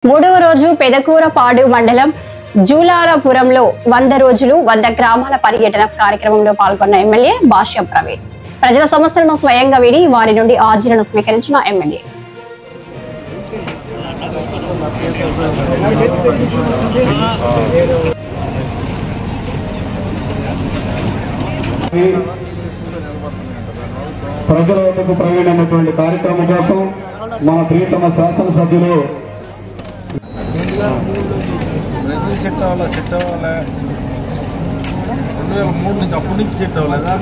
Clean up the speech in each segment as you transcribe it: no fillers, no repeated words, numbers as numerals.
మూడవ రోజు పెదకూరపాడు మండలం జూలాలపురంలో 100 రోజులు 100 గ్రామాల పర్యటన కార్యక్రమంలో పాల్గొన్న ఎమ్మెల్యే భాష్యం ప్రవీణ్ ప్రజల సమస్యలను స్వయంగా విని వారి నుండి ఆర్జీలను స్వీకరించిన ఎమ్మెల్యే ప్రజల వద్దకు ప్రవీణమైనటువంటి కార్యక్రమం కోసం మన ప్రియతమ శాసనసభ్యులు సెట్ అవ్వాలా 2003 నుంచి అప్పటి నుంచి సెట్ అవ్వలేదా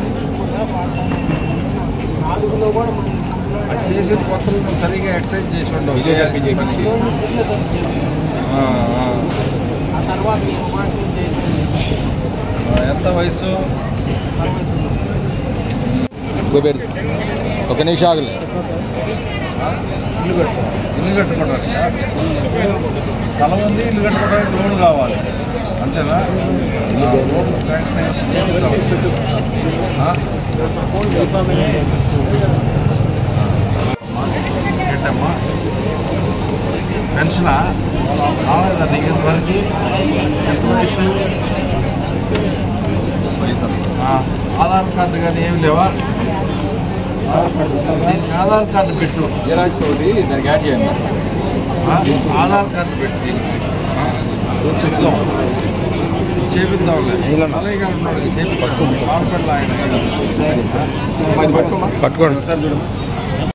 అది చేసే కొత్తలు సరిగా ఎక్సర్సైజ్ చేసి ఉండవు ఎంత వయసు ఒక నిమిషం ఆగలే ఇల్లు కట్టుకోవడానికి తల ఉంది ఇల్లు కట్టుకోవడానికి లోన్ కావాలి అంతేనా ఏంటమ్మా పెన్షనా రాలేదండి ఇంతవరకు ఎంత వయసు ఆధార్ కార్డు కానీ ఏమి లేవా ఆధార్ కార్డు పెట్టు జిరాక్స్ ఒకటి దానికి యాడ్ చేయండి ఆధార్ కార్డు పెట్టి చేపిద్దాంలే అలాగే గారు ఉన్నాడు చేపిద్దాం మార్పెట్ల ఆయన పట్టుకోండి